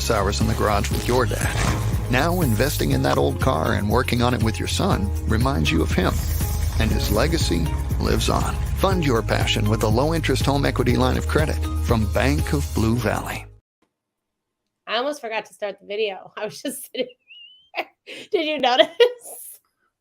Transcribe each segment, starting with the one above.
office hours in the garage with your dad. Now investing in that old car and working on it with your son reminds you of him. And his legacy lives on. Fund your passion with a low-interest home equity line of credit from Bank of Blue Valley. I almost forgot to start the video. I was just sitting there. Did you notice?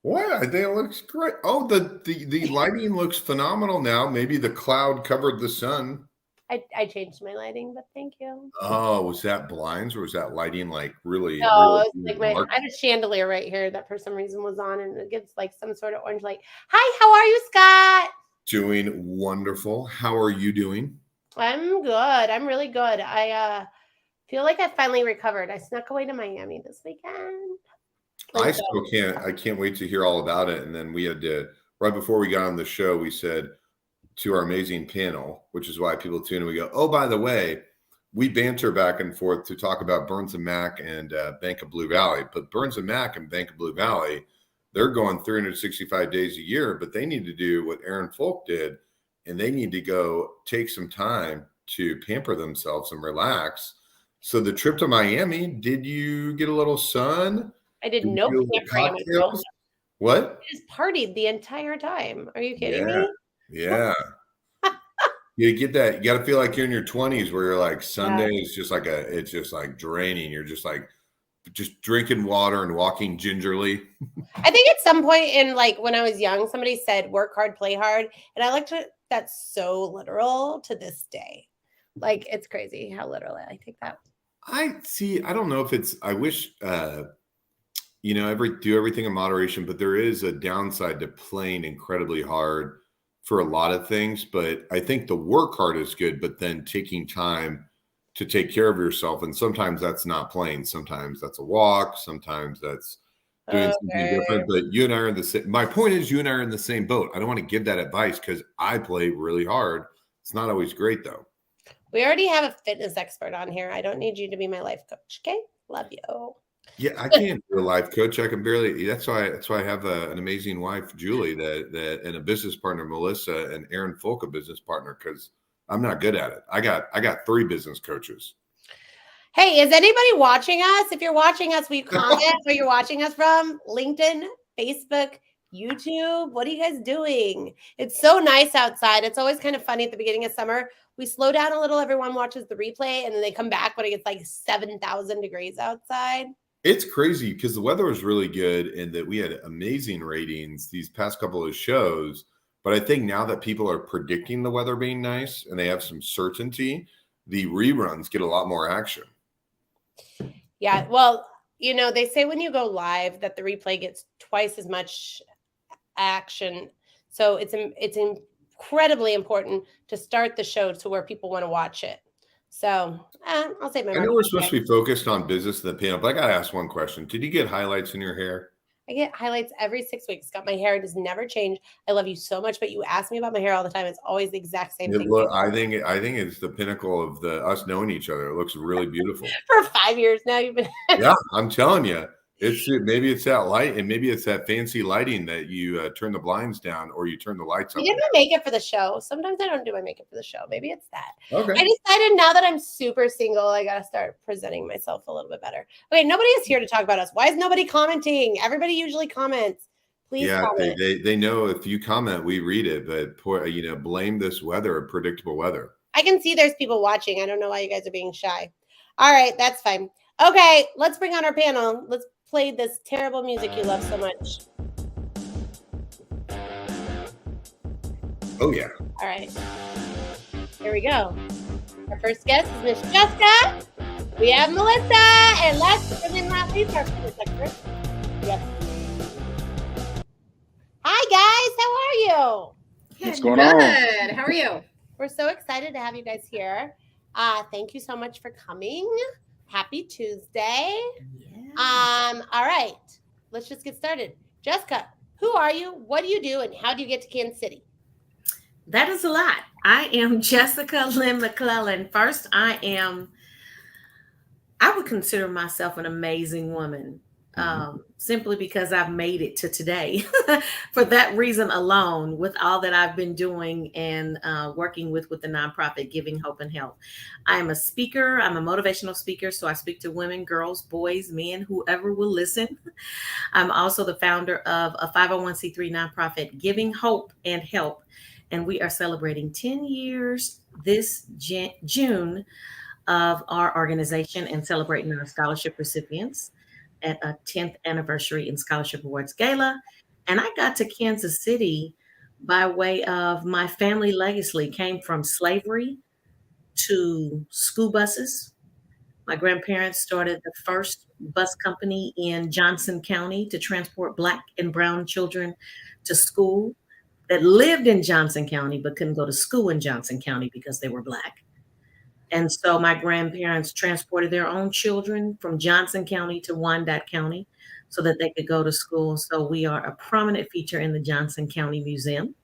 What? I think it looks great. Oh, the lighting looks phenomenal now. Maybe the cloud covered the sun. I changed my lighting, but thank you. Oh, was that blinds or was that lighting like really? No, really it's like I had a chandelier right here that for some reason was on, and it gives like some sort of orange light. Hi, how are you, Scott? Doing wonderful. How are you doing? I'm good. I'm really good. I feel like I finally recovered. I snuck away to Miami this weekend. I still can't. I can't wait to hear all about it. And then we had to, right before we got on the show, we said to our amazing panel, which is why people tune in, we go, oh, by the way, we banter back and forth to talk about Burns and Mac and Bank of Blue Valley. But Burns and Mac and Bank of Blue Valley, they're going 365 days a year, but they need to do what Aaron Fulk did, and they need to go take some time to pamper themselves and relax. So the trip to Miami, did you get a little sun? I did no pampering myself. What? I just partied the entire time. Are you kidding me? Yeah. You get that. You got to feel like you're in your 20s where you're like Sunday is just like it's just like draining. You're just like just drinking water and walking gingerly. I think at some point in like when I was young, somebody said work hard, play hard. And I like to, that's so literal to this day. Like it's crazy how literally I take that. I don't know if it's, I wish, do everything in moderation, but there is a downside to playing incredibly hard for a lot of things. But I think the work hard is good, but then taking time to take care of yourself. And sometimes that's not playing. Sometimes that's a walk. Sometimes that's doing something different. But you and I are in the same, my point is you and I are in the same boat. I don't want to give that advice because I play really hard. It's not always great though. We already have a fitness expert on here. I don't need you to be my life coach. Okay. Love you. Yeah, I can't be a life coach. I can barely. That's why I have an amazing wife, Julie, that and a business partner, Melissa, and Aaron Fulk, a business partner, because I'm not good at it. I got 3 business coaches. Hey, is anybody watching us? If you're watching us, will you comment where you're watching us from? LinkedIn, Facebook, YouTube. What are you guys doing? It's so nice outside. It's always kind of funny at the beginning of summer. We slow down a little. Everyone watches the replay, and then they come back when it gets like 7,000 degrees outside. It's crazy because the weather was really good and that we had amazing ratings these past couple of shows. But I think now that people are predicting the weather being nice and they have some certainty, the reruns get a lot more action. Yeah. Well, they say when you go live that the replay gets twice as much action. So it's incredibly important to start the show to where people want to watch it. So I'll say my. I know we're supposed to be focused on business in the panel, but I got to ask one question. Did you get highlights in your hair? I get highlights every 6 weeks. Scott, my hair does never change. I love you so much, but you ask me about my hair all the time. It's always the exact same thing. Look, I think it's the pinnacle of us knowing each other. It looks really beautiful. For 5 years now, you've been. Yeah, I'm telling you. Maybe it's that light, and maybe it's that fancy lighting that you turn the blinds down or you turn the lights up. I did my makeup for the show. Sometimes I don't do my makeup for the show. Maybe it's that. Okay. I decided now that I'm super single, I got to start presenting myself a little bit better. Okay, nobody is here to talk about us. Why is nobody commenting? Everybody usually comments. Please comment. They know if you comment, we read it, but blame this weather, predictable weather. I can see there's people watching. I don't know why you guys are being shy. All right, that's fine. Okay, let's bring on our panel. Let's play this terrible music you love so much. Oh, yeah. All right. Here we go. Our first guest is Miss Jessica. We have Melissa. And last but not least, our first expert. Yes. Hi, guys. How are you? What's going on? Good. How are you? We're so excited to have you guys here. Thank you so much for coming. Happy Tuesday. Yeah. All right. Let's just get started. Jessica, who are you? What do you do? And how do you get to Kansas City? That is a lot. I am Jessica Lynn McClellan. First, I would consider myself an amazing woman. simply because I've made it to today. For that reason alone, with all that I've been doing and working with the nonprofit Giving Hope and Help. I am a speaker. I'm a motivational speaker. So I speak to women, girls, boys, men, whoever will listen. I'm also the founder of a 501c3 nonprofit Giving Hope and Help. And we are celebrating 10 years this June of our organization and celebrating our scholarship recipients at a 10th anniversary in Scholarship Awards Gala. And I got to Kansas City by way of my family legacy. Came from slavery to school buses. My grandparents started the first bus company in Johnson County to transport Black and brown children to school that lived in Johnson County but couldn't go to school in Johnson County because they were Black. And so my grandparents transported their own children from Johnson County to Wyandotte County so that they could go to school. So we are a prominent feature in the Johnson County Museum.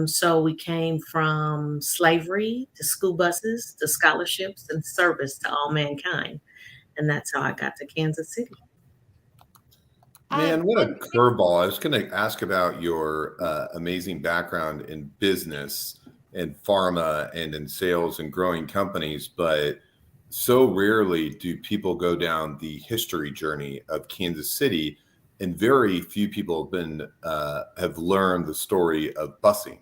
So we came from slavery to school buses to scholarships and service to all mankind. And that's how I got to Kansas City. Man, what a curveball. I was going to ask about your amazing background in business and pharma and in sales and growing companies, but so rarely do people go down the history journey of Kansas City, and very few people have learned the story of busing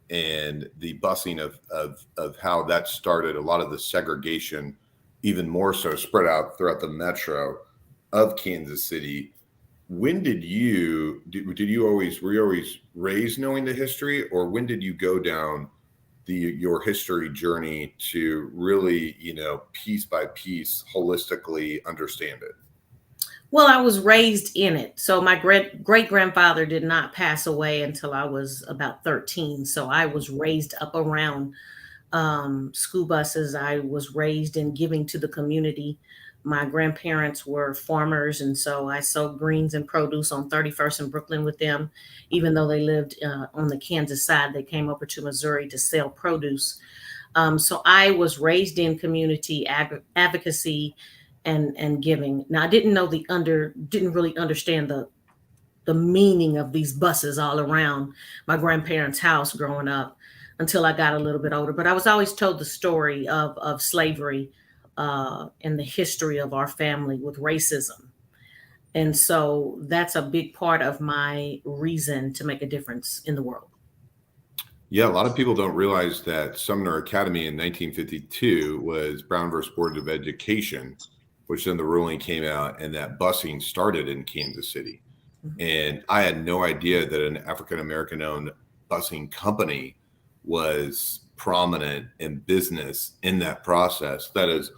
and the busing of how that started. A lot of the segregation, even more so, spread out throughout the metro of Kansas City. When were you always raised knowing the history, or when did you go down your history journey to really, piece by piece, holistically understand it? Well, I was raised in it. So my great grandfather did not pass away until I was about 13. So I was raised up around school buses. I was raised in giving to the community. My grandparents were farmers, and so I sowed greens and produce on 31st and Brooklyn with them. Even though they lived on the Kansas side, they came over to Missouri to sell produce. So I was raised in community advocacy and giving. Now I didn't really understand the meaning of these buses all around my grandparents' house growing up until I got a little bit older. But I was always told the story of slavery and the history of our family with racism. And so that's a big part of my reason to make a difference in the world. Yeah, a lot of people don't realize that Sumner Academy in 1952 was Brown versus Board of Education, which then the ruling came out and that busing started in Kansas City. Mm-hmm. And I had no idea that an African-American owned busing company was prominent in business in that process. That is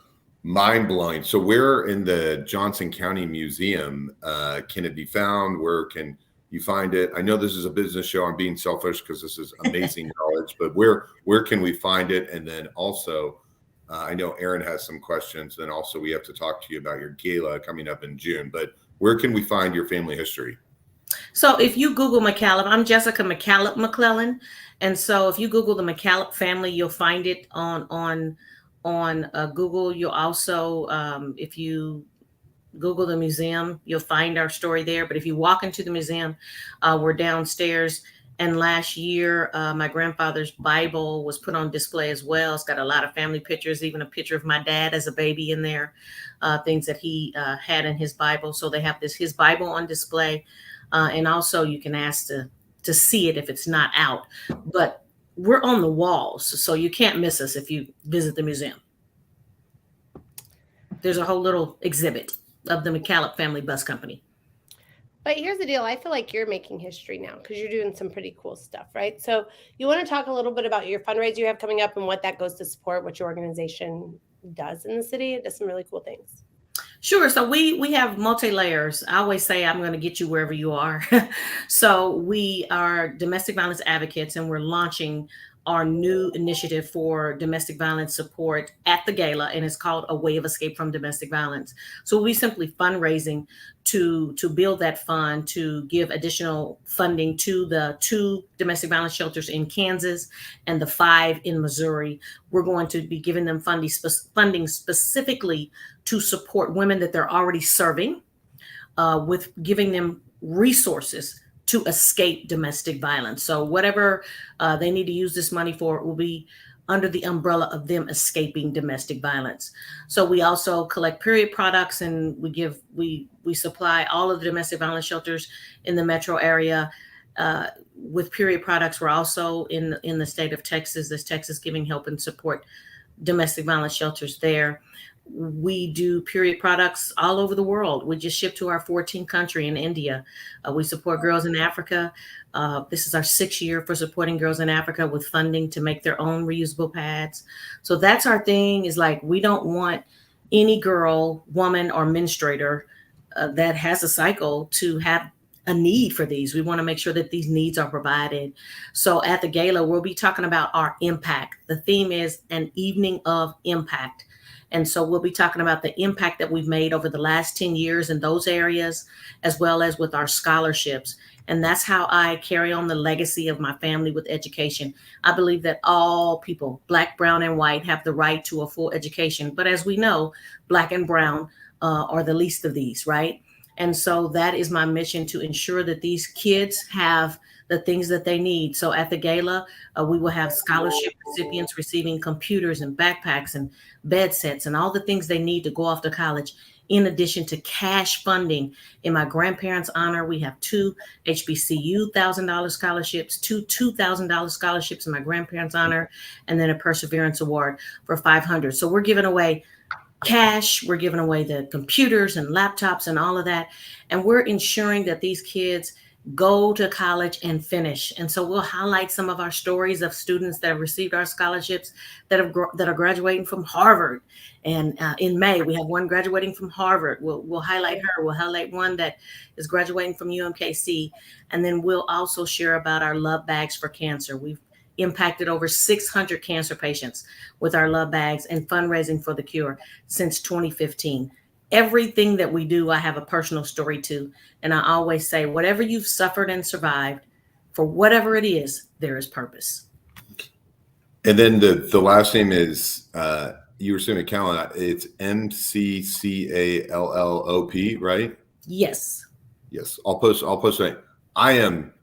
mind-blowing. So where in the Johnson County Museum can it be found? Where can you find it? I know this is a business show. I'm being selfish because this is amazing knowledge, but where can we find it? And then also, I know Aaron has some questions. Then also we have to talk to you about your gala coming up in June, but where can we find your family history? So if you Google McCallum, I'm Jessica McClellan. And so if you Google the McCallum family, you'll find it on Google. You'll also, if you Google the museum, you'll find our story there. But if you walk into the museum, we're downstairs. And last year, my grandfather's Bible was put on display as well. It's got a lot of family pictures, even a picture of my dad as a baby in there, things that he had in his Bible. So they have his Bible on display. And also you can ask to see it if it's not out. But we're on the walls, so you can't miss us if you visit the museum. There's a whole little exhibit of the McCallum family bus company. But here's the deal. I feel like you're making history now because you're doing some pretty cool stuff, right? So you want to talk a little bit about your fundraiser you have coming up and what that goes to support, what your organization does in the city. It does some really cool things. Sure. So we have multi-layers. I always say I'm going to get you wherever you are. So we are domestic violence advocates, and we're launching our new initiative for domestic violence support at the gala, and it's called A Way of Escape from Domestic Violence. So we simply fundraising to build that fund, to give additional funding to the 2 domestic violence shelters in Kansas and the 5 in Missouri. We're going to be giving them funding specifically to support women that they're already serving with giving them resources to escape domestic violence. So whatever they need to use this money for will be under the umbrella of them escaping domestic violence. So we also collect period products, and we supply all of the domestic violence shelters in the metro area with period products. We're also in the state of Texas. There's Texas Giving Help and Support domestic violence shelters there. We do period products all over the world. We just shipped to our 14th country in India. We support girls in Africa. This is our 6th year for supporting girls in Africa with funding to make their own reusable pads. So that's our thing, is like, we don't want any girl, woman, or menstruator that has a cycle to have a need for these. We want to make sure that these needs are provided. So at the gala, we'll be talking about our impact. The theme is an evening of impact. And so we'll be talking about the impact that we've made over the last 10 years in those areas, as well as with our scholarships. And that's how I carry on the legacy of my family with education. I believe that all people, Black, brown, and white, have the right to a full education. But as we know, Black and brown are the least of these, right? And so that is my mission, to ensure that these kids have the things that they need. So at the gala, we will have scholarship recipients receiving computers and backpacks and bed sets and all the things they need to go off to college, in addition to cash funding. In my grandparents' honor, we have 2 HBCU $1,000 scholarships, 2 $2,000 scholarships in my grandparents' honor, and then a Perseverance Award for $500. So we're giving away cash, we're giving away the computers and laptops and all of that. And we're ensuring that these kids go to college and finish. And so we'll highlight some of our stories of students that have received our scholarships that are graduating from Harvard. And in May, we have one graduating from Harvard. We'll highlight her. We'll highlight one that is graduating from UMKC. And then we'll also share about our love bags for cancer. We've impacted over 600 cancer patients with our love bags and fundraising for the cure since 2015. Everything that we do, I have a personal story to. And I always say, whatever you've suffered and survived, for whatever it is, there is purpose. And then the last name is, you were saying McClellan, it's McCallop, right? Yes. Yes. I'll post it. I'm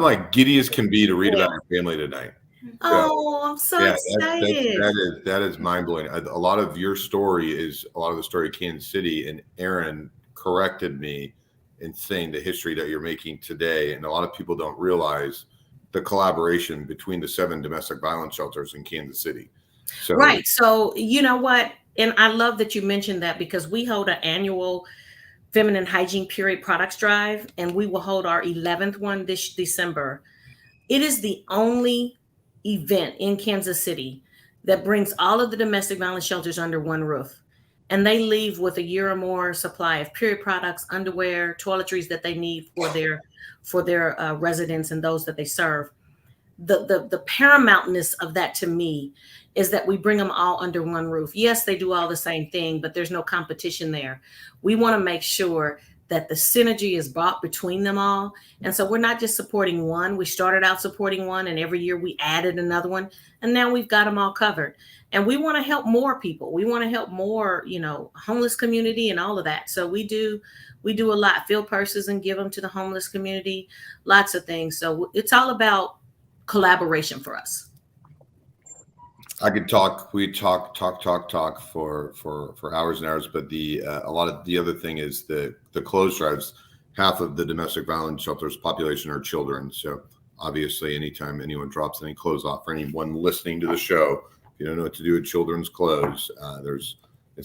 like giddy as can be to read about your family tonight. Oh, I'm so excited. That is mind blowing. A lot of your story is a lot of the story of Kansas City, and Aaron corrected me in saying the history that you're making today. And a lot of people don't realize the collaboration between the 7 domestic violence shelters in Kansas City. So, right. So you know what? And I love that you mentioned that, because we hold an annual feminine hygiene period products drive, and we will hold our 11th one this December. It is the only event in Kansas City that brings all of the domestic violence shelters under one roof, and they leave with a year or more supply of period products, underwear, toiletries that they need for their residents and those that they serve. The paramountness of that to me is that we bring them all under one roof. Yes, they do all the same thing, but there's no competition there. We want to make sure that the synergy is brought between them all. And so we're not just supporting one. We started out supporting one, and every year we added another one, and now we've got them all covered. And we want to help more people. We want to help more, homeless community and all of that. So we do a lot, fill purses and give them to the homeless community, lots of things. So it's all about collaboration for us. I could talk. We talk for hours and hours. But a lot of the other thing is the clothes drives. Half of the domestic violence shelters population are children. So obviously, anytime anyone drops any clothes off, for anyone listening to the show, if you don't know what to do with children's clothes,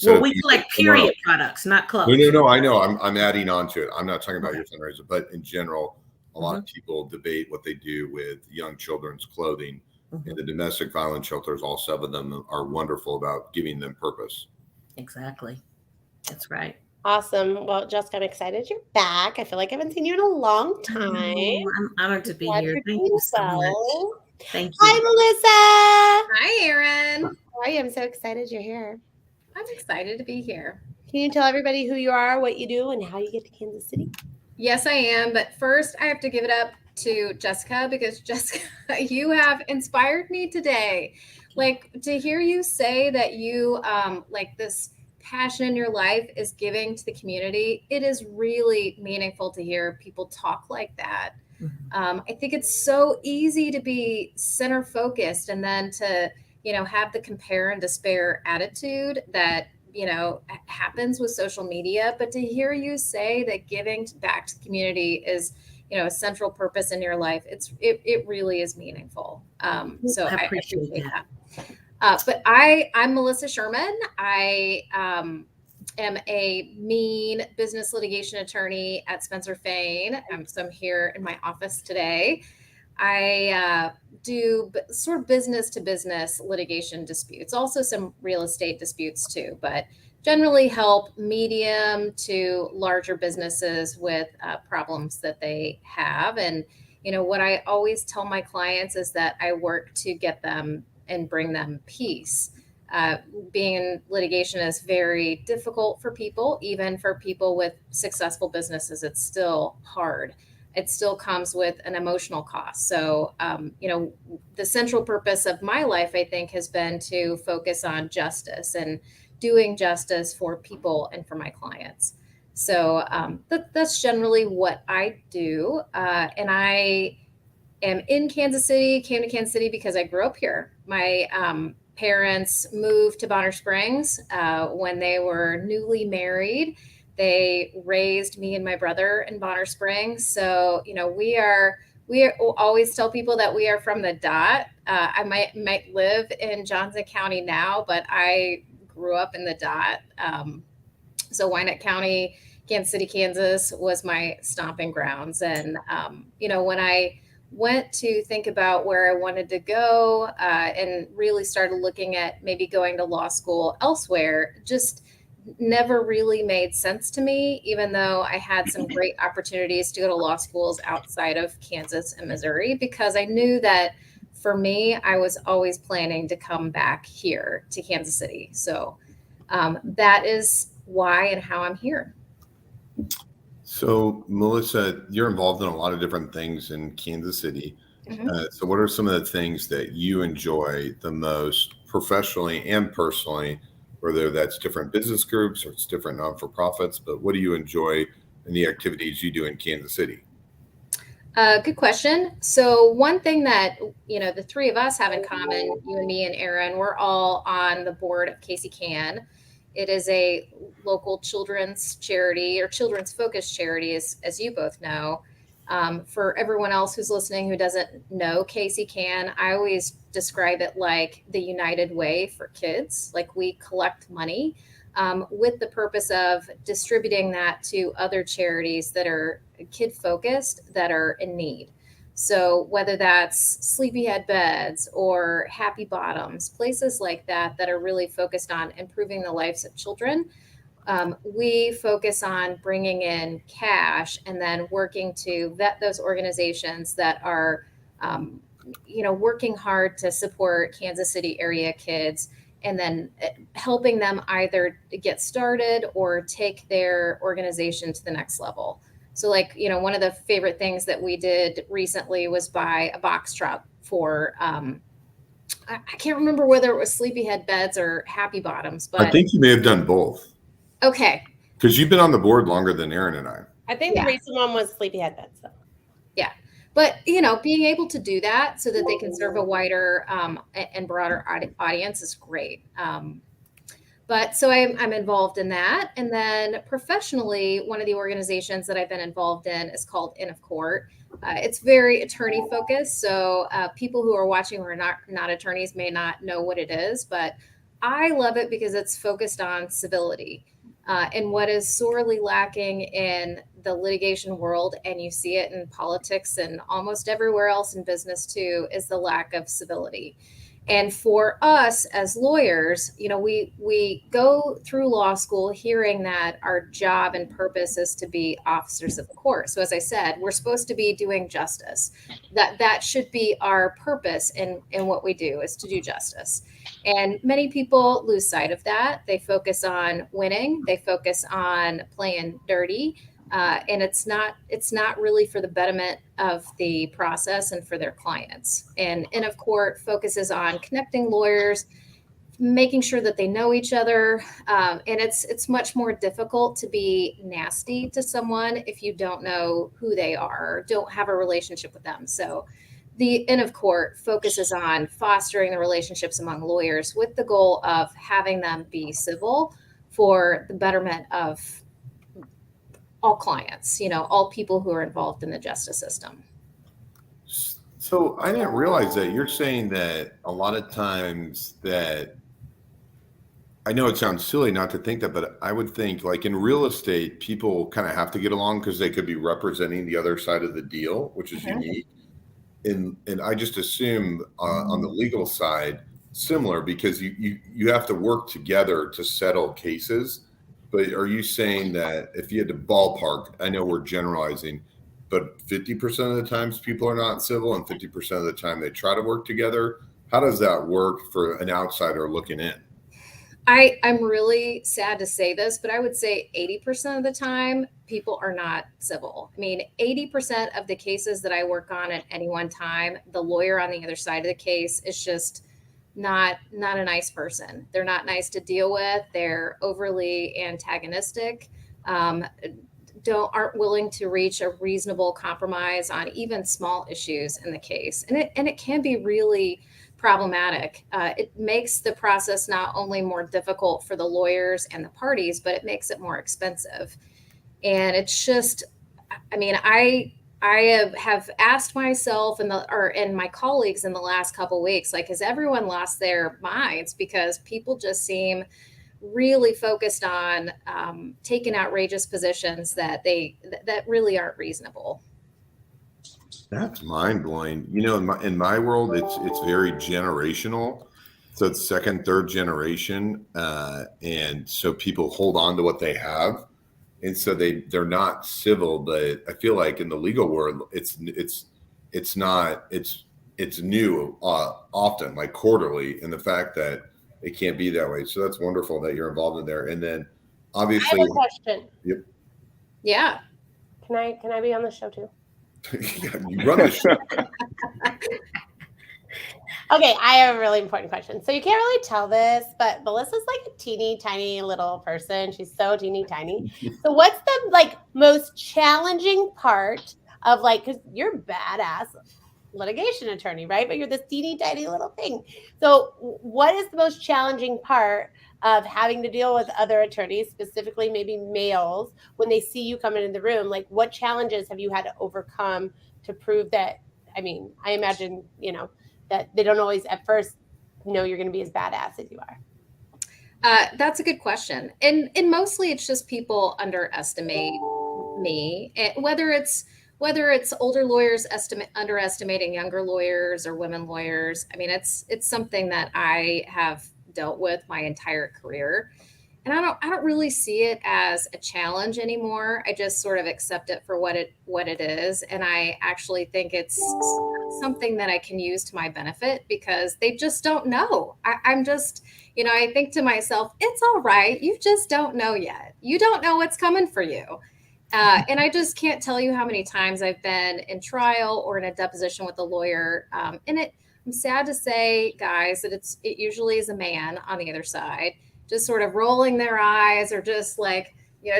we collect period products, not clothes. No. I know. I'm adding on to it. I'm not talking about your fundraiser, but in general, a lot of people debate what they do with young children's clothing. And the domestic violence shelters, all 7 of them, are wonderful about giving them purpose. Exactly. That's right. Awesome. Well, Jessica, I'm excited you're back. I feel like I haven't seen you in a long time. I'm honored to be here. Thank you so much. Thank you. Hi, Melissa. Hi, Erin. How are you? I'm so excited you're here. I'm excited to be here. Can you tell everybody who you are, what you do, and how you get to Kansas City? Yes, I am. But first, I have to give it up to Jessica, because Jessica, you have inspired me today. Like, to hear you say that you like this passion in your life is giving to the community, it is really meaningful to hear people talk like that. I think it's so easy to be center focused and then to, have the compare and despair attitude that, happens with social media. But to hear you say that giving back to the community is, a central purpose in your life, it really is meaningful. So I appreciate that. But I'm Melissa Sherman. I am a mean business litigation attorney at Spencer Fane. So I'm here in my office today. I do sort of business to business litigation disputes, also some real estate disputes too, but generally help medium to larger businesses with problems that they have. And, what I always tell my clients is that I work to get them and bring them peace. Being in litigation is very difficult for people, even for people with successful businesses. It's still hard. It still comes with an emotional cost. So, the central purpose of my life, I think, has been to focus on justice and doing justice for people and for my clients. So that's generally what I do. And I am in Kansas City, came to Kansas City because I grew up here. My parents moved to Bonner Springs when they were newly married. They raised me and my brother in Bonner Springs. So, we always tell people that we are from the dot. I might live in Johnson County now, but I grew up in the dot. So Wyandotte County, Kansas City, Kansas was my stomping grounds. And, when I went to think about where I wanted to go and really started looking at maybe going to law school elsewhere, just never really made sense to me, even though I had some great opportunities to go to law schools outside of Kansas and Missouri, because I knew that for me, I was always planning to come back here to Kansas City. So that is why and how I'm here. So, Melissa, you're involved in a lot of different things in Kansas City. So what are some of the things that you enjoy the most professionally and personally, whether that's different business groups or it's different non-for-profits, but what do you enjoy in the activities you do in Kansas City? Good question. So one thing that, the three of us have in common, you and me and Aaron, we're all on the board of Casey Can. It is a local children's charity or children's focused charity, as you both know. For everyone else who's listening who doesn't know Casey Can, I always describe it like the United Way for kids. Like, we collect money with the purpose of distributing that to other charities that are kid focused, that are in need. So whether that's Sleepyhead Beds or Happy Bottoms, places like that are really focused on improving the lives of children, we focus on bringing in cash and then working to vet those organizations that are, working hard to support Kansas City area kids, and then helping them either get started or take their organization to the next level. So one of the favorite things that we did recently was buy a box truck for, I can't remember whether it was Sleepyhead Beds or Happy Bottoms, but I think you may have done both. Okay. Because you've been on the board longer than Aaron and I. I think the recent one was Sleepyhead Beds. So. Yeah. But, being able to do that so that they can serve a wider and broader audience is great. But so I'm involved in that. And then professionally, one of the organizations that I've been involved in is called In of Court. It's very attorney focused. So people who are watching who are not attorneys may not know what it is, but I love it because it's focused on civility. And what is sorely lacking in the litigation world, and you see it in politics and almost everywhere else in business too, is the lack of civility. And for us as lawyers, we go through law school hearing that our job and purpose is to be officers of the court. So as I said, we're supposed to be doing justice. That should be our purpose in what we do, is to do justice. And many people lose sight of that. They focus on winning. They focus on playing dirty. And it's not really for the betterment of the process and for their clients. And of court focuses on connecting lawyers making sure that they know each other. And it's much more difficult to be nasty to someone if you don't know who they are, don't have a relationship with them. So the end of court focuses on fostering the relationships among lawyers with the goal of having them be civil for the betterment of all clients, all people who are involved in the justice system. So I didn't realize that. You're saying that a lot of times that, I know it sounds silly not to think that, but I would think like in real estate, people kind of have to get along because they could be representing the other side of the deal, which is unique. And I just assume on the legal side, similar, because you have to work together to settle cases. But are you saying that if you had to ballpark, I know we're generalizing, but 50% of the times people are not civil and 50% of the time they try to work together? How does that work for an outsider looking in? I'm really sad to say this, but I would say 80% of the time people are not civil. I mean, 80% of the cases that I work on at any one time, the lawyer on the other side of the case is just not a nice person. They're not nice to deal with. They're overly antagonistic. Aren't willing to reach a reasonable compromise on even small issues in the case. And it can be really problematic. It makes the process not only more difficult for the lawyers and the parties, but it makes it more expensive. And it's just, I mean, I have asked myself and my colleagues in the last couple of weeks, like, has everyone lost their minds? Because people just seem really focused on taking outrageous positions that really aren't reasonable. That's mind blowing. In my world, it's very generational. So it's second, third generation, and so people hold on to what they have, and so they're not civil. But I feel like in the legal world, it's new often, like quarterly, and the fact that it can't be that way. So that's wonderful that you're involved in there. And then obviously, I have a question. Yep. Yeah. Can I be on the show too? Yeah, you run the show. Okay, I have a really important question. So you can't really tell this, but Melissa's like a teeny tiny little person. She's so teeny tiny. So what's the most challenging part of because you're a badass litigation attorney, right? But you're this teeny tiny little thing. So what is the most challenging part of having to deal with other attorneys, specifically maybe males, when they see you coming in the room? Like, what challenges have you had to overcome to prove that? I mean, I imagine, that they don't always at first know you're going to be as badass as you are. That's a good question. And mostly it's just people underestimate me, and whether it's older lawyers underestimating younger lawyers or women lawyers. I mean, it's something that I have dealt with my entire career. And I don't really see it as a challenge anymore. I just sort of accept it for what it is. And I actually think it's something that I can use to my benefit because they just don't know. I'm just, I think to myself, it's all right. You just don't know yet. You don't know what's coming for you. And I just can't tell you how many times I've been in trial or in a deposition with a lawyer. I'm sad to say, guys, that it usually is a man on the other side, just sort of rolling their eyes or just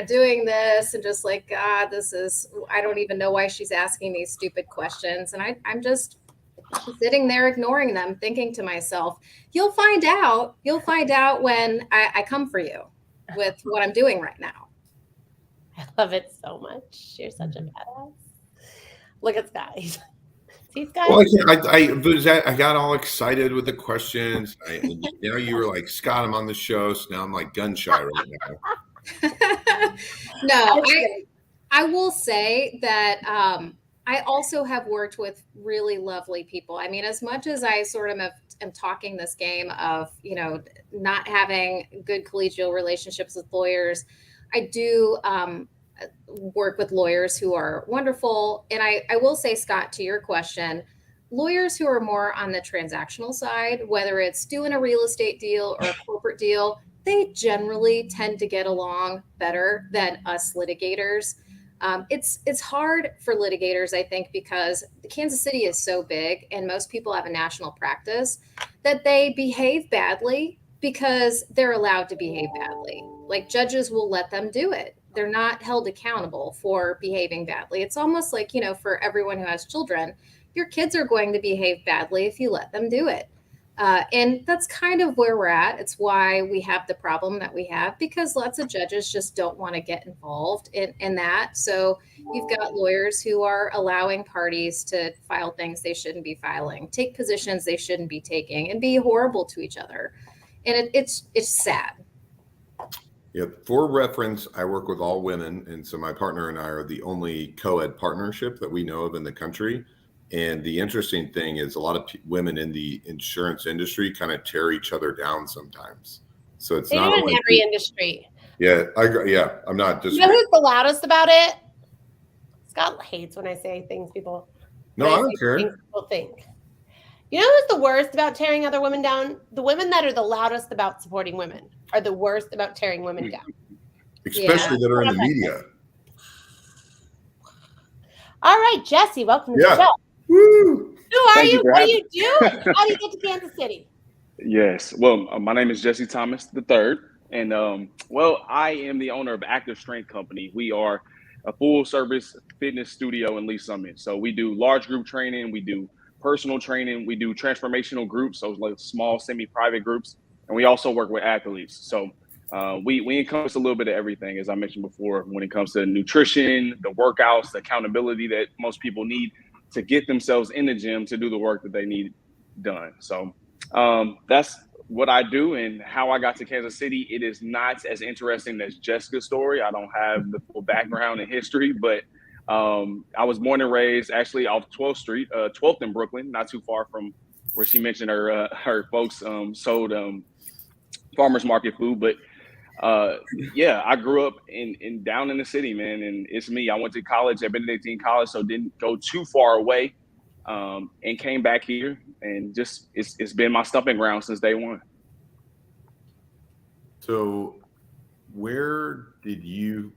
doing this and just like, God, I don't even know why she's asking these stupid questions. And I'm just sitting there ignoring them, thinking to myself, you'll find out when I come for you with what I'm doing right now. I love it so much. You're such a badass. Look at Scott. See, Scott? Well, I got all excited with the questions. Now you were like, Scott, I'm on the show. So now I'm like gun shy right now. No, I will say that I also have worked with really lovely people. I mean, as much as I sort of am talking this game of, not having good collegial relationships with lawyers, I do work with lawyers who are wonderful. And I will say, Scott, to your question, lawyers who are more on the transactional side, whether it's doing a real estate deal or a corporate deal, they generally tend to get along better than us litigators. It's hard for litigators, I think, because Kansas City is so big and most people have a national practice that they behave badly because they're allowed to behave badly. Like judges will let them do it. They're not held accountable for behaving badly. It's almost like, you know, for everyone who has children, your kids are going to behave badly if you let them do it. And that's kind of where we're at. It's why we have the problem that we have, because lots of judges just don't want to get involved in that. So you've got lawyers who are allowing parties to file things they shouldn't be filing, take positions they shouldn't be taking, and be horrible to each other. And it's sad. Yeah, for reference, I work with all women, and so my partner and I are the only co-ed partnership that we know of in the country. And the interesting thing is a lot of women in the insurance industry kind of tear each other down sometimes. So it's They not do it only in every industry. Yeah, I'm not just. You know who's the loudest about it? Scott hates when I say things people. No, I don't care. People think. You know who's the worst about tearing other women down? The women that are the loudest about supporting women are the worst about tearing women down. Especially that are in the media. All right, Jesse, welcome to the show. Woo! Who are you? What do you do? How do you get to Kansas City? Yes. Well, my name is Jesse Thomas III. And I am the owner of Active Strength Company. We are a full service fitness studio in Lee Summit. So we do large group training, we do personal training, we do transformational groups, so like small semi-private groups, and we also work with athletes. So we encompass a little bit of everything, as I mentioned before, when it comes to nutrition, the workouts, the accountability that most people need to get themselves in the gym to do the work that they need done. So that's what I do, and how I got to Kansas City. It is not as interesting as Jessica's story. I don't have the full background and history, but I was born and raised actually off 12th Street, 12th in Brooklyn, not too far from where she mentioned her folks sold farmers market food. But I grew up in down in the city, man, and it's me. I went to college at Benedictine College, so didn't go too far away, and came back here, and just it's been my stomping ground since day one. So where did you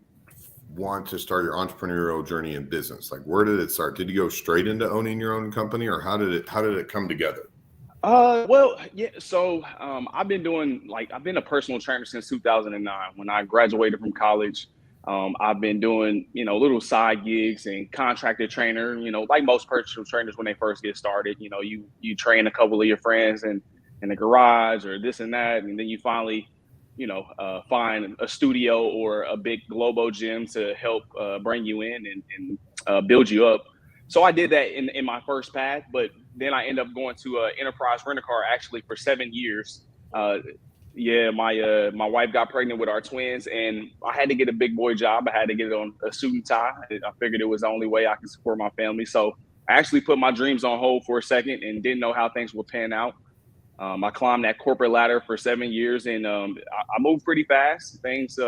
want to start your entrepreneurial journey in business? Like, where did it start? Did you go straight into owning your own company, or how did it come together? So I've been a personal trainer since 2009 when I graduated from college. I've been doing, little side gigs and contracted trainer, like most personal trainers when they first get started. You train a couple of your friends in the garage or this and that, and then you finally find a studio or a big Globo gym to help bring you in and build you up. So I did that in my first path, but then I ended up going to Enterprise Rent-A-Car actually for 7 years. My wife got pregnant with our twins, and I had to get a big boy job. I had to get on a suit and tie. I figured it was the only way I could support my family. So I actually put my dreams on hold for a second and didn't know how things would pan out. I climbed that corporate ladder for 7 years, and I moved pretty fast. Things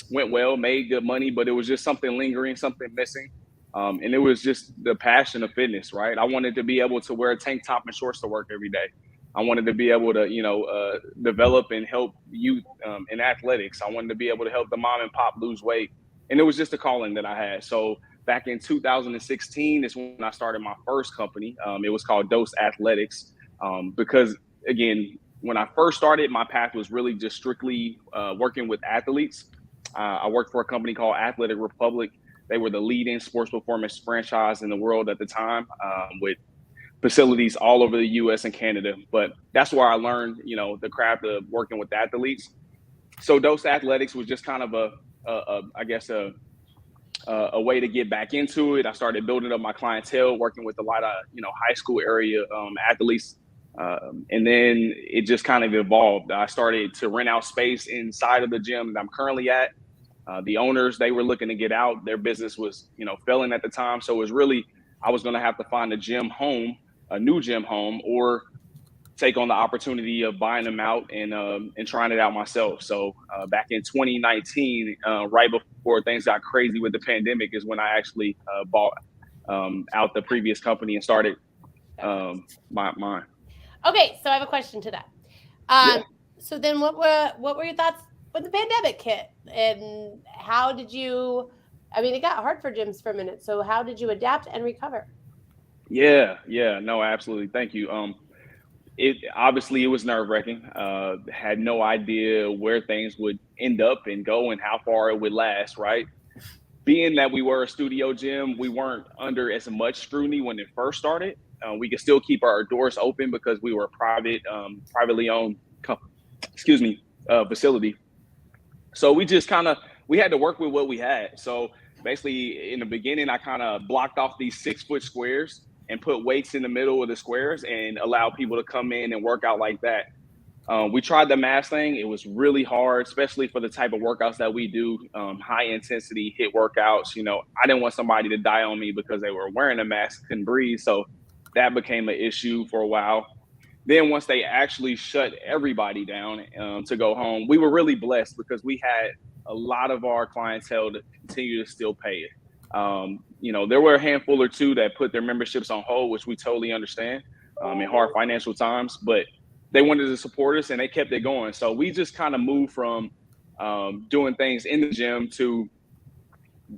went well, made good money, but it was just something lingering, something missing. And it was just the passion of fitness, right? I wanted to be able to wear a tank top and shorts to work every day. I wanted to be able to, develop and help youth in athletics. I wanted to be able to help the mom and pop lose weight. And it was just a calling that I had. So back in 2016 is when I started my first company. It was called Dose Athletics because, again, when I first started, my path was really just strictly working with athletes. I worked for a company called Athletic Republic. They were the leading sports performance franchise in the world at the time, with facilities all over the U.S. and Canada. But that's where I learned, the craft of working with athletes. So Dose Athletics was just kind of a way to get back into it. I started building up my clientele, working with a lot of, high school area athletes. And then it just kind of evolved. I started to rent out space inside of the gym that I'm currently at. The owners, they were looking to get out. Their business was, failing at the time. So it was really, I was going to have to find a new gym home, or take on the opportunity of buying them out and trying it out myself. So back in 2019, right before things got crazy with the pandemic, is when I actually bought out the previous company and started mine. Okay, so I have a question to that. So then what were your thoughts when the pandemic hit, and how did you, it got hard for gyms for a minute. So how did you adapt and recover? Yeah, no, absolutely. Thank you. It was nerve-wracking. Had no idea where things would end up and go and how far it would last, right? Being that we were a studio gym, we weren't under as much scrutiny when it first started. We could still keep our doors open because we were a privately owned facility. So we had to work with what we had. So basically in the beginning, I kind of blocked off these 6-foot squares and put weights in the middle of the squares and allow people to come in and work out like that. We tried the mask thing. It was really hard, especially for the type of workouts that we do, high intensity HIIT workouts. I didn't want somebody to die on me because they were wearing a mask, couldn't breathe. So that became an issue for a while. Then once they actually shut everybody down to go home, we were really blessed because we had a lot of our clientele to continue to still pay it. There were a handful or two that put their memberships on hold, which we totally understand in hard financial times, but they wanted to support us and they kept it going. So we just kind of moved from doing things in the gym to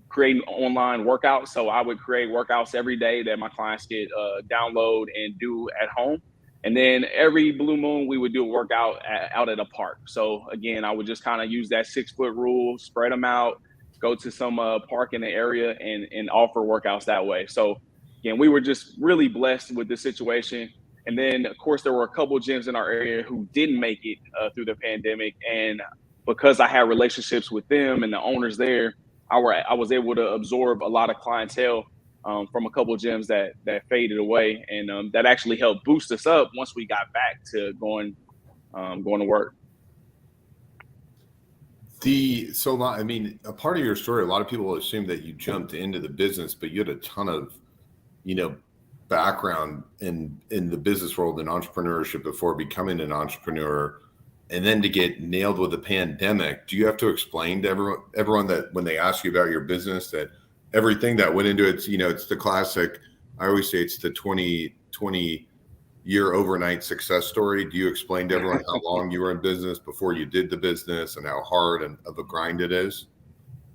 creating online workouts. So I would create workouts every day that my clients could download and do at home. And then every blue moon, we would do a workout out at a park. So again, I would just kind of use that 6-foot rule, spread them out, go to some park in the area and offer workouts that way. So again, we were just really blessed with this situation. And then of course, there were a couple of gyms in our area who didn't make it through the pandemic. And because I had relationships with them and the owners there, I was able to absorb a lot of clientele from a couple of gyms that faded away, and that actually helped boost us up once we got back to going to work. A part of your story, a lot of people assume that you jumped into the business, but you had a ton of, background in the business world and entrepreneurship before becoming an entrepreneur, and then to get nailed with the pandemic. Do you have to explain to everyone that when they ask you about your business, that everything that went into it, it's the classic, I always say it's the 20 year overnight success story. Do you explain to everyone how long you were in business before you did the business and how hard and of a grind it is?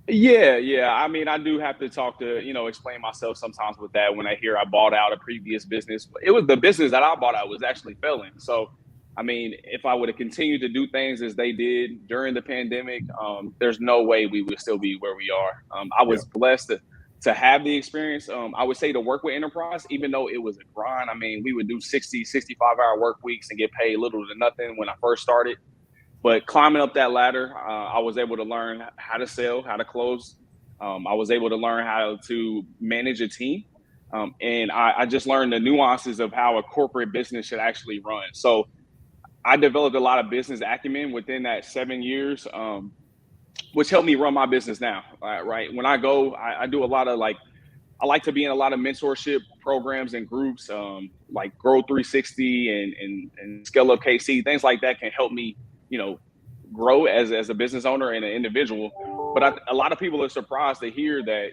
Yeah. I mean, I do have to talk to, explain myself sometimes with that when I hear I bought out a previous business. It was the business that I bought out was actually failing. So, I mean, if I would have continued to do things as they did during the pandemic, there's no way we would still be where we are. I was blessed to have the experience. I would say to work with enterprise, even though it was a grind. I mean, we would do 60, 65-hour work weeks and get paid little to nothing when I first started. But climbing up that ladder, I was able to learn how to sell, how to close. I was able to learn how to manage a team. And I just learned the nuances of how a corporate business should actually run. So I developed a lot of business acumen within that 7 years, which helped me run my business now, right? When I go, I do a lot of I like to be in a lot of mentorship programs and groups, like Grow 360 and Scale Up KC, things like that can help me, grow as a business owner and an individual. But a lot of people are surprised to hear that,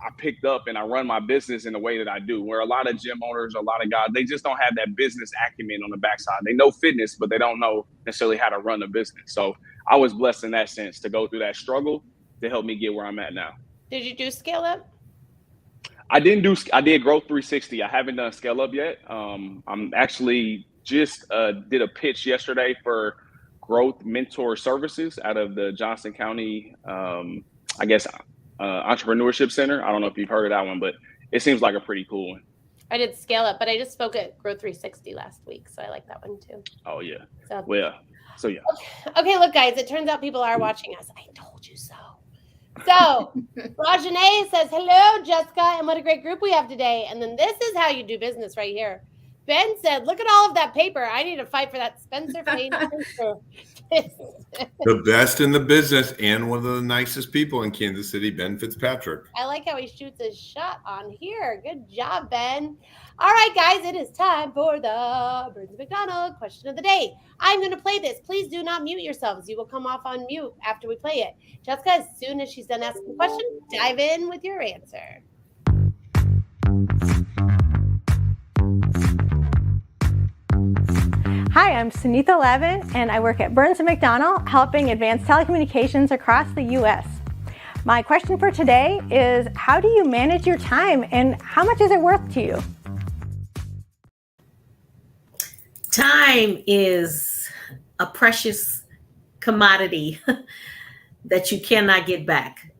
I picked up and I run my business in the way that I do, where a lot of gym owners, a lot of guys, they just don't have that business acumen on the backside. They know fitness, but they don't know necessarily how to run a business. So I was blessed in that sense to go through that struggle to help me get where I'm at now. Did you do Scale Up? I did Growth 360. I haven't done Scale Up yet. I'm actually just did a pitch yesterday for Growth Mentor Services out of the Johnson County, Entrepreneurship Center. I don't know if you've heard of that one, but it seems like a pretty cool one. I did Scale Up, but I just spoke at Growth 360 last week, so I like that one too. Oh yeah. So yeah. Okay, look, guys, it turns out people are watching us. I told you so. So Rajane says, hello, Jessica, and what a great group we have today. And then this is how you do business right here. Ben said, look at all of that paper. I need to fight for that Spencer Fane paper. The best in the business and one of the nicest people in Kansas City, Ben Fitzpatrick. I like how he shoots his shot on here. Good job, Ben. All right, guys, it is time for the Burns McDonnell question of the day. I'm going to play this. Please do not mute yourselves. You will come off on mute after we play it. Jessica, as soon as she's done asking the question, dive in with your answer. Hi, I'm Sunitha Levin, and I work at Burns & McDonnell, helping advance telecommunications across the U.S. My question for today is, how do you manage your time, and how much is it worth to you? Time is a precious commodity that you cannot get back.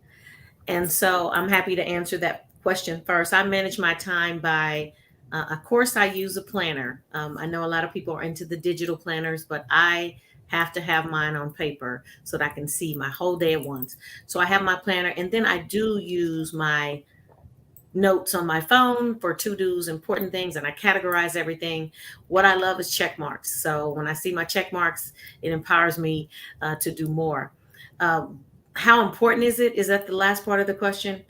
And so I'm happy to answer that question first. I manage my time by, of course, I use a planner. I know a lot of people are into the digital planners, but I have to have mine on paper so that I can see my whole day at once. So I have my planner, and then I do use my notes on my phone for to-dos, important things, and I categorize everything. What I love is check marks. So when I see my check marks, it empowers me to do more. How important is it? Is that the last part of the question?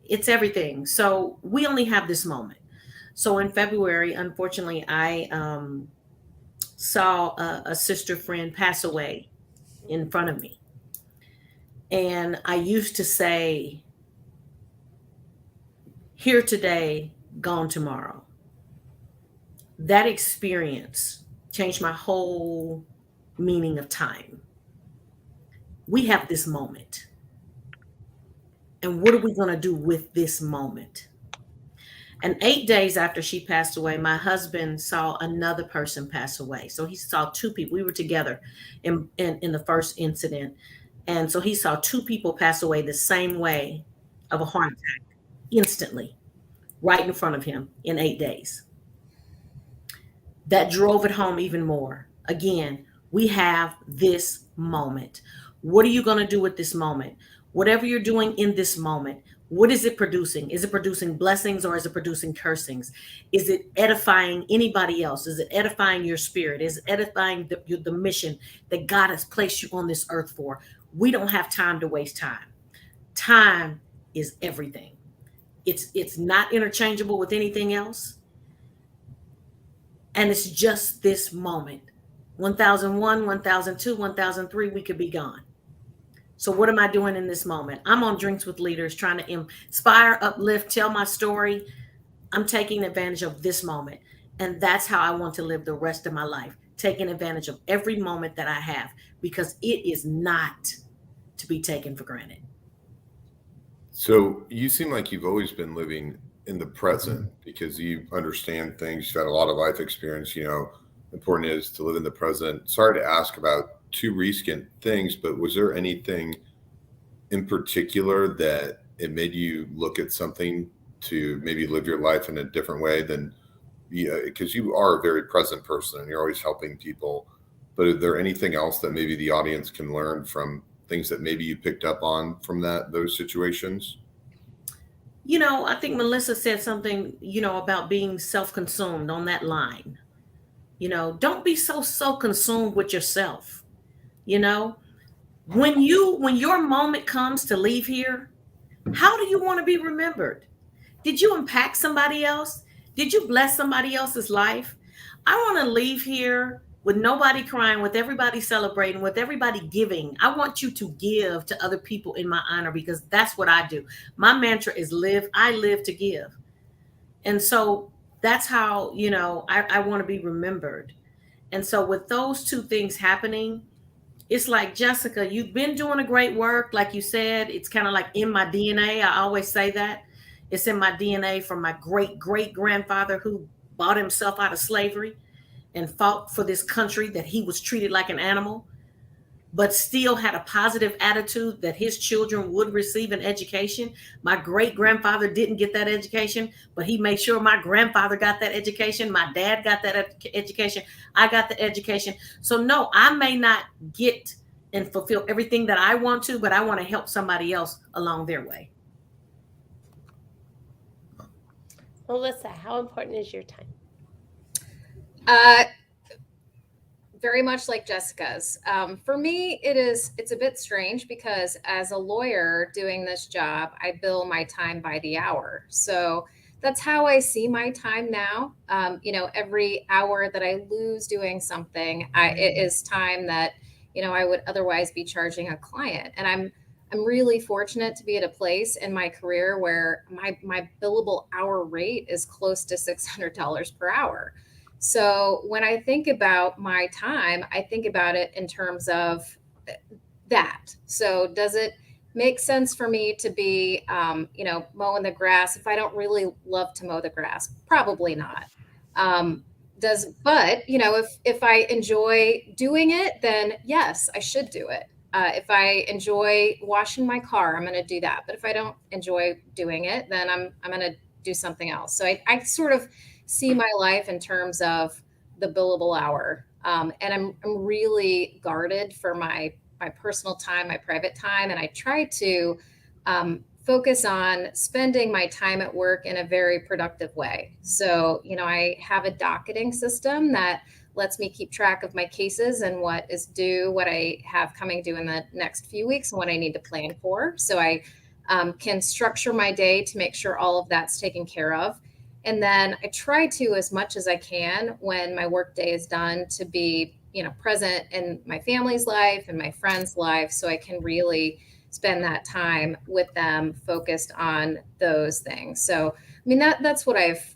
It's everything. So we only have this moment. So in February, unfortunately, I saw a sister friend pass away in front of me. And I used to say, here today, gone tomorrow. That experience changed my whole meaning of time. We have this moment. And what are we going to do with this moment? And 8 days after she passed away, my husband saw another person pass away. So he saw two people. We were together in the first incident. And so he saw two people pass away the same way of a heart attack instantly, right in front of him in 8 days. That drove it home even more. Again, we have this moment. What are you going to do with this moment? Whatever you're doing in this moment, what is it producing? Is it producing blessings or is it producing cursings? Is it edifying anybody else? Is it edifying your spirit? Is it edifying the mission that God has placed you on this earth for? We don't have time to waste time. Time is everything. It's not interchangeable with anything else. And it's just this moment. 1001, 1002, 1003, we could be gone. So what am I doing in this moment? I'm on Drinks with Leaders, trying to inspire, uplift, tell my story. I'm taking advantage of this moment. And that's how I want to live the rest of my life, taking advantage of every moment that I have, because it is not to be taken for granted. So you seem like you've always been living in the present because you understand things. You've had a lot of life experience. Important is to live in the present. Sorry to ask about two recent things, but was there anything in particular that it made you look at something to maybe live your life in a different way than, because you are a very present person and you're always helping people, but is there anything else that maybe the audience can learn from things that maybe you picked up on from those situations? I think Melissa said something, about being self-consumed on that line. Don't be so consumed with yourself. When your moment comes to leave here, how do you want to be remembered? Did you impact somebody else? Did you bless somebody else's life? I want to leave here with nobody crying, with everybody celebrating, with everybody giving. I want you to give to other people in my honor, because that's what I do. My mantra is I live to give. And so that's how, I want to be remembered. And so with those two things happening, it's like, Jessica, you've been doing a great work. Like you said, it's kind of like in my DNA. I always say that. It's in my DNA from my great-great-grandfather who bought himself out of slavery and fought for this country that he was treated like an animal, but still had a positive attitude that his children would receive an education. My great-grandfather didn't get that education, but he made sure my grandfather got that education. My dad got that education. I got the education. So no, I may not get and fulfill everything that I want to, but I want to help somebody else along their way. Melissa, how important is your time? Very much like Jessica's. For me, it's a bit strange because as a lawyer doing this job, I bill my time by the hour. So that's how I see my time now. Every hour that I lose doing something, it is time that, I would otherwise be charging a client. And I'm really fortunate to be at a place in my career where my billable hour rate is close to $600 per hour. So when I think about my time, I think about it in terms of that. So does it make sense for me to be, mowing the grass if I don't really love to mow the grass? Probably not. But if I enjoy doing it, then yes, I should do it. If I enjoy washing my car, I'm going to do that. But if I don't enjoy doing it, then I'm going to do something else. So I sort of see my life in terms of the billable hour. And I'm really guarded for my personal time, my private time. And I try to focus on spending my time at work in a very productive way. So, I have a docketing system that lets me keep track of my cases and what is due, what I have coming due in the next few weeks, and what I need to plan for. So I can structure my day to make sure all of that's taken care of. And then I try to, as much as I can, when my work day is done, to be, present in my family's life and my friends' life, so I can really spend that time with them focused on those things. So, that's what I've